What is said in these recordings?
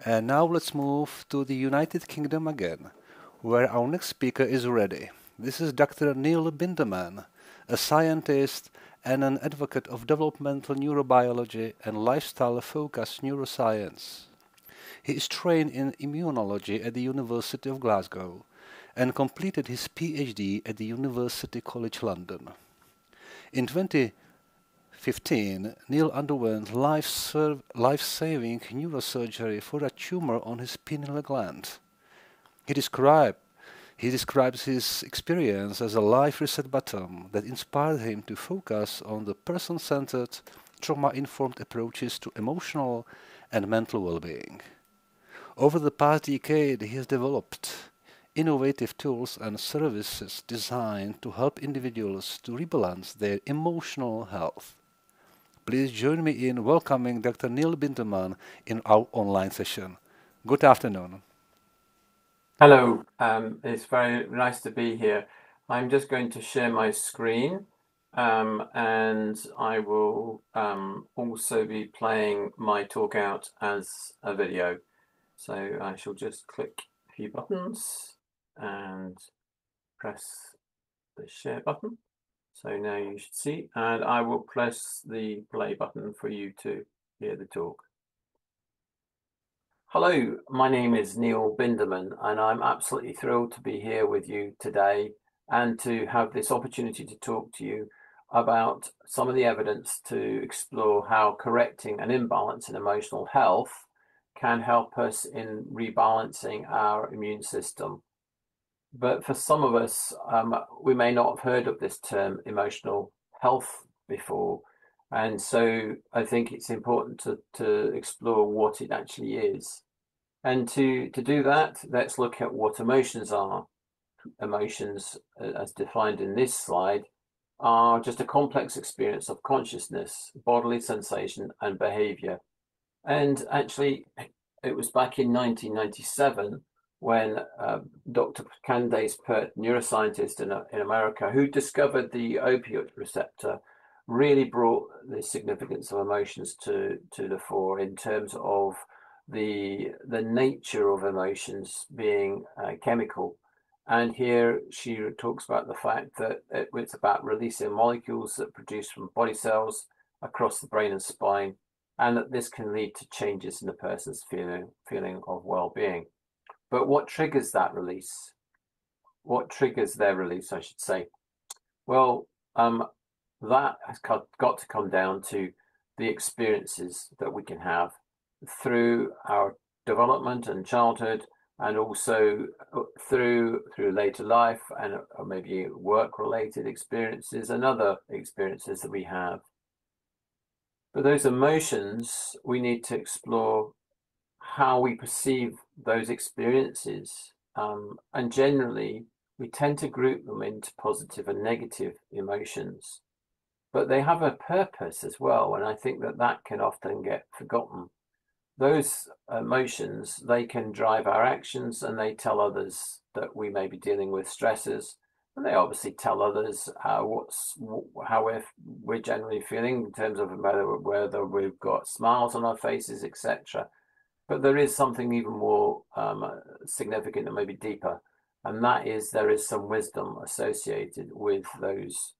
And now let's move to the United Kingdom again, where our next speaker is ready. This is Dr. Neil Bindemann, a scientist and an advocate of developmental neurobiology and lifestyle-focused neuroscience. He is trained in immunology at the University of Glasgow and completed his PhD at the University College London. In 2015, Neil underwent life-saving neurosurgery for a tumor on his pineal gland. He describes his experience as a life reset button that inspired him to focus on the person-centered, trauma-informed approaches to emotional and mental well-being. Over the past decade, he has developed innovative tools and services designed to help individuals to rebalance their emotional health. Please join me in welcoming Dr. Neil Bindemann in our online session. Good afternoon. Hello, it's very nice to be here. I'm just going to share my screen and I will also be playing my talk out as a video. So I shall just click a few buttons and press the share button. So now you should see, and I will press the play button for you to hear the talk. Hello, my name is Neil Bindemann, and I'm absolutely thrilled to be here with you today and to have this opportunity to talk to you about some of the evidence to explore how correcting an imbalance in emotional health can help us in rebalancing our immune system. But for some of us, we may not have heard of this term emotional health before. And so I think it's important to explore what it actually is. And to do that, let's look at what emotions are. Emotions, as defined in this slide, are just a complex experience of consciousness, bodily sensation, and behavior. And actually, it was back in 1997 when Dr. Candace Pert, neuroscientist in America, who discovered the opioid receptor, really brought the significance of emotions to the fore in terms of the nature of emotions being chemical. And here she talks about the fact that it's about releasing molecules that produce from body cells across the brain and spine, and that this can lead to changes in the person's feeling of well-being. But what triggers that release? What triggers their release, I should say? Well, that has got to come down to the experiences that we can have through our development and childhood, and also through later life, and maybe work-related experiences and other experiences that we have. But those emotions, we need to explore how we perceive those experiences. And generally, we tend to group them into positive and negative emotions. But they have a purpose as well, and I think that can often get forgotten. Those emotions, they can drive our actions, and they tell others that we may be dealing with stresses, and they obviously tell others how we're generally feeling in terms of whether we've got smiles on our faces, etc. But there is something even more significant and maybe deeper, and that is there is some wisdom associated with those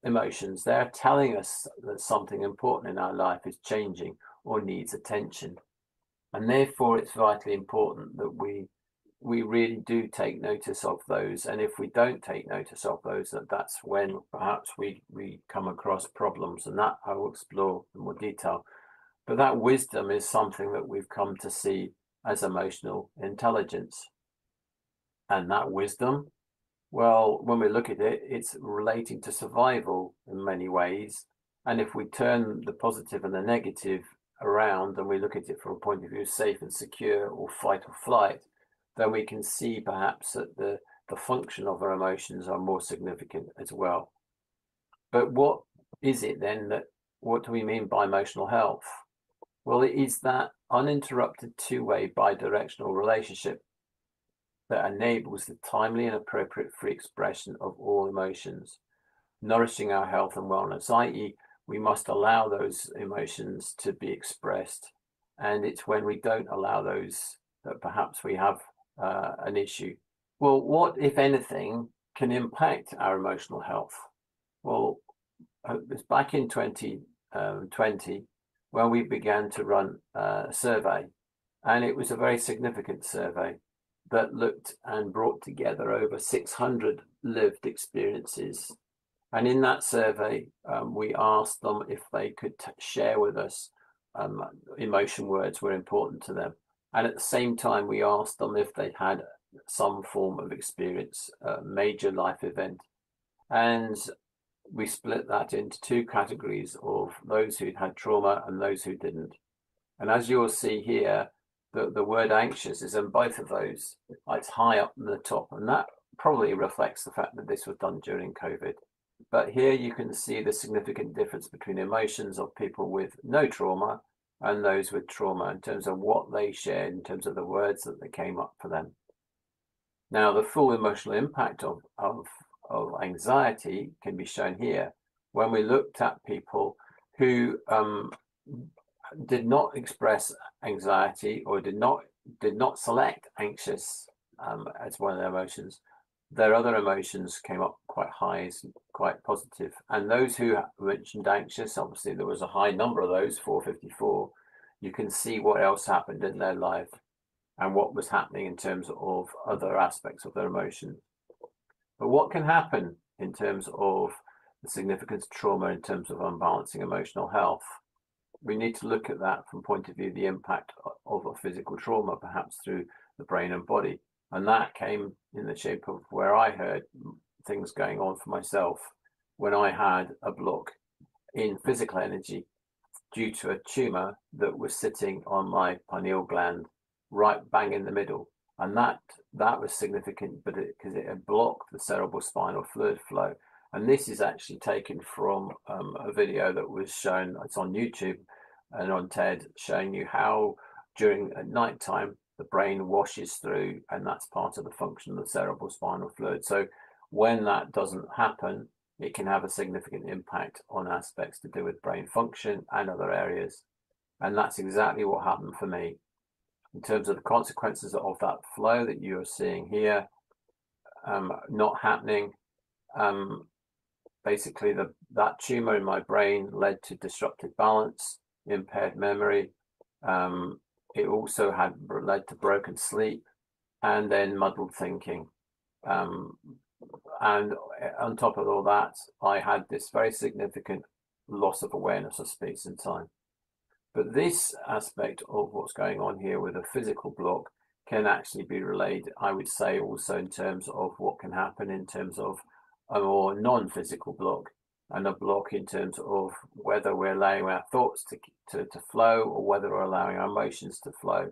emotions. They're telling us that something important in our life is changing or needs attention, and therefore it's vitally important that we really do take notice of those. And if we don't take notice of those, that's when perhaps we come across problems, and that I will explore in more detail. But that wisdom is something that we've come to see as emotional intelligence. And that wisdom, well, when we look at it, it's relating to survival in many ways. And if we turn the positive and the negative around and we look at it from a point of view safe and secure, or fight or flight, then we can see perhaps that the function of our emotions are more significant as well. But what is it then what do we mean by emotional health? Well, it is that uninterrupted two-way bi-directional relationship that enables the timely and appropriate free expression of all emotions, nourishing our health and wellness, i.e., we must allow those emotions to be expressed. and it's when we don't allow those that perhaps we have an issue. Well, what, if anything, can impact our emotional health? Well, it was back in 2020 when we began to run a survey, and it was a very significant survey that looked and brought together over 600 lived experiences. And in that survey, we asked them if they could share with us emotion words were important to them. And at the same time, we asked them if they had some form of experience, a major life event. And we split that into two categories of those who'd had trauma and those who didn't. And as you'll see here, the word anxious is in both of those. It's high up in the top, and that probably reflects the fact that this was done during COVID. But here you can see the significant difference between emotions of people with no trauma and those with trauma in terms of what they shared, in terms of the words that they came up for them. Now, the full emotional impact of anxiety can be shown here when we looked at people who did not express anxiety or did not select anxious as one of their emotions. Their other emotions came up quite high, quite positive. And those who mentioned anxious, obviously there was a high number of those, 454. You can see what else happened in their life and what was happening in terms of other aspects of their emotion. But what can happen in terms of the significance of trauma, in terms of unbalancing emotional health? We need to look at that from point of view, the impact of a physical trauma, perhaps through the brain and body. And that came in the shape of where I heard things going on for myself when I had a block in physical energy due to a tumor that was sitting on my pineal gland, right bang in the middle. And that was significant, but because it had blocked the cerebral spinal fluid flow. And this is actually taken from a video that was shown, it's on YouTube and on TED, showing you how during at night time, the brain washes through, and that's part of the function of the cerebral spinal fluid. So when that doesn't happen, it can have a significant impact on aspects to do with brain function and other areas. And that's exactly what happened for me. In terms of the consequences of that flow that you're seeing here, not happening, basically that tumor in my brain led to disrupted balance, impaired memory. It also had led to broken sleep and then muddled thinking. And on top of all that, I had this very significant loss of awareness of space and time. But this aspect of what's going on here with a physical block can actually be relayed, I would say, also in terms of what can happen in terms of a more non-physical block, and a block in terms of whether we're allowing our thoughts to flow or whether we're allowing our emotions to flow.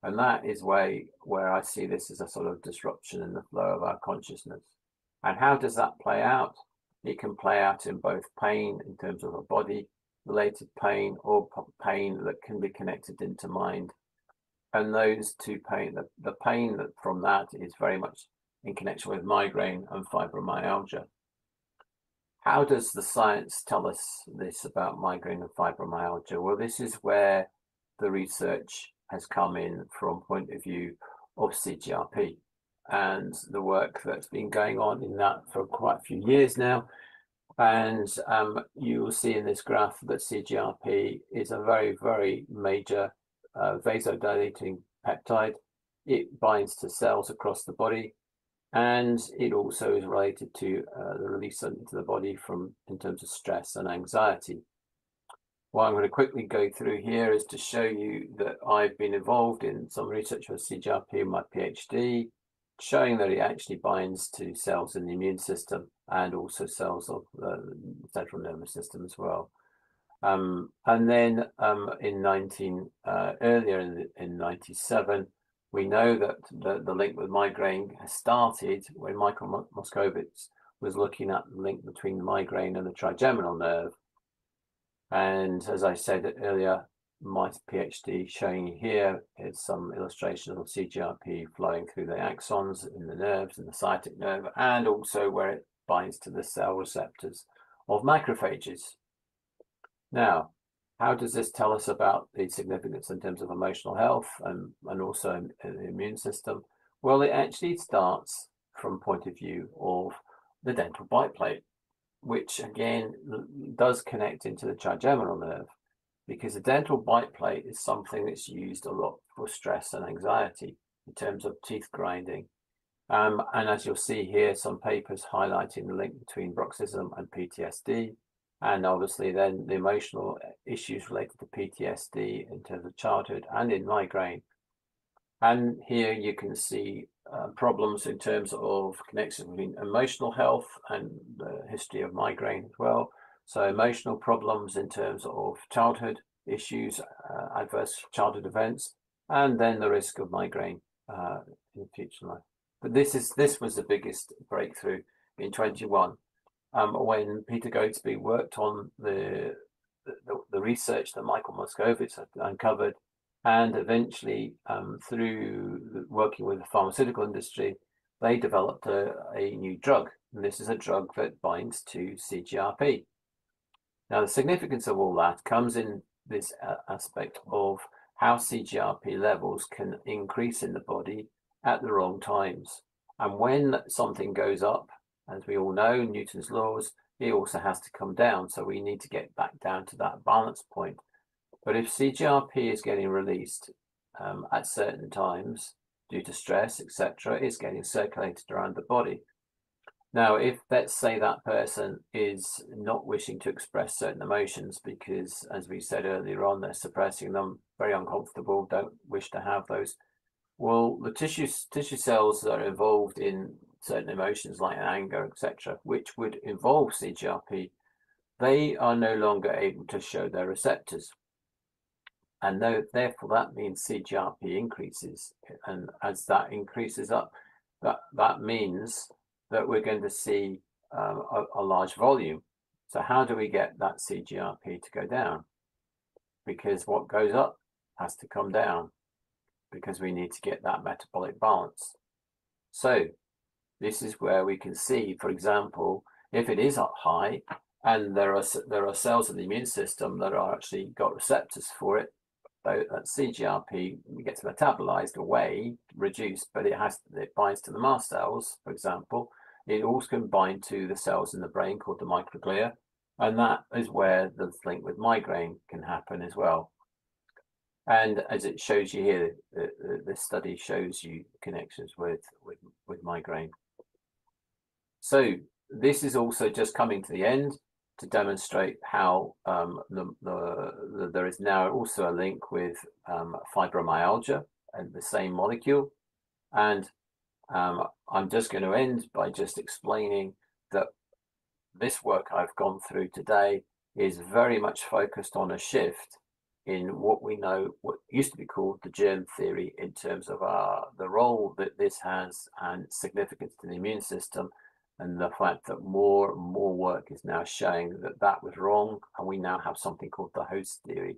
And that is where I see this as a sort of disruption in the flow of our consciousness. And how does that play out? It can play out in both pain in terms of a body related pain or pain that can be connected into mind. And those two pain, the pain that from that is very much in connection with migraine and fibromyalgia. How does the science tell us this about migraine and fibromyalgia? Well, this is where the research has come in from point of view of CGRP and the work that's been going on in that for quite a few years now. And you will see in this graph that CGRP is a very, very major vasodilating peptide. It binds to cells across the body, and it also is related to the release into the body in terms of stress and anxiety. What I'm going to quickly go through here is to show you that I've been involved in some research with CGRP in my PhD, showing that it actually binds to cells in the immune system and also cells of the central nervous system as well. And then earlier in 97, we know that the link with migraine has started when Michael Moscovitz was looking at the link between the migraine and the trigeminal nerve. And as I said earlier, my PhD showing you here is some illustration of CGRP flowing through the axons in the nerves, in the sciatic nerve, and also where it binds to the cell receptors of macrophages. Now, How does this tell us about the significance in terms of emotional health and also in the immune system? Well, it actually starts from point of view of the dental bite plate, which again does connect into the trigeminal nerve, because the dental bite plate is something that's used a lot for stress and anxiety in terms of teeth grinding. And as you'll see here, some papers highlighting the link between bruxism and PTSD, and obviously then the emotional issues related to PTSD in terms of childhood and in migraine. And here you can see problems in terms of connection between emotional health and the history of migraine as well. So emotional problems in terms of childhood issues, adverse childhood events, and then the risk of migraine in future life. But this was the biggest breakthrough in 21, when Peter Goadsby worked on the research that Michael Moscovitz had uncovered, and eventually through working with the pharmaceutical industry, they developed a new drug. And this is a drug that binds to CGRP. Now, the significance of all that comes in this aspect of how CGRP levels can increase in the body at the wrong times. And when something goes up, as we all know, Newton's laws, it also has to come down. So we need to get back down to that balance point. But if CGRP is getting released at certain times due to stress, etc., it's getting circulated around the body. Now, if let's say that person is not wishing to express certain emotions because, as we said earlier on, they're suppressing them, very uncomfortable, don't wish to have those, well, the tissue cells that are involved in certain emotions like anger, etc., which would involve CGRP, they are no longer able to show their receptors. And therefore, that means CGRP increases. And as that increases up, that means that we're going to see a large volume. So how do we get that CGRP to go down? Because what goes up has to come down, because we need to get that metabolic balance. So this is where we can see, for example, if it is up high and there are cells in the immune system that are actually got receptors for it, that CGRP gets metabolized away, reduced, but it binds to the mast cells, for example. It also can bind to the cells in the brain called the microglia, and that is where the link with migraine can happen as well. And as it shows you here, this study shows you connections with migraine. So this is also just coming to the end to demonstrate how there is now also a link with fibromyalgia and the same molecule. And I'm just going to end by just explaining that this work I've gone through today is very much focused on a shift in what we know, what used to be called the germ theory, in terms of the role that this has and significance to the immune system, and the fact that more and more work is now showing that that was wrong, and we now have something called the host theory,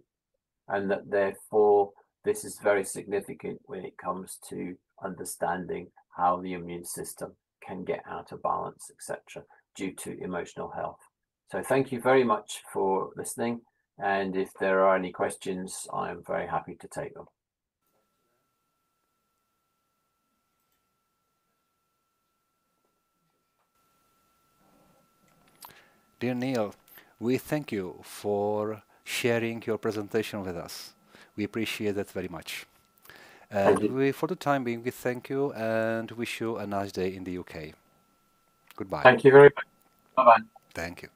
and that therefore this is very significant when it comes to understanding how the immune system can get out of balance, etc., due to emotional health. So thank you very much for listening. And if there are any questions, I am very happy to take them. Dear Neil, we thank you for sharing your presentation with us. We appreciate that very much. And for the time being, we thank you and wish you a nice day in the UK. Goodbye. Thank you very much. Bye-bye. Thank you.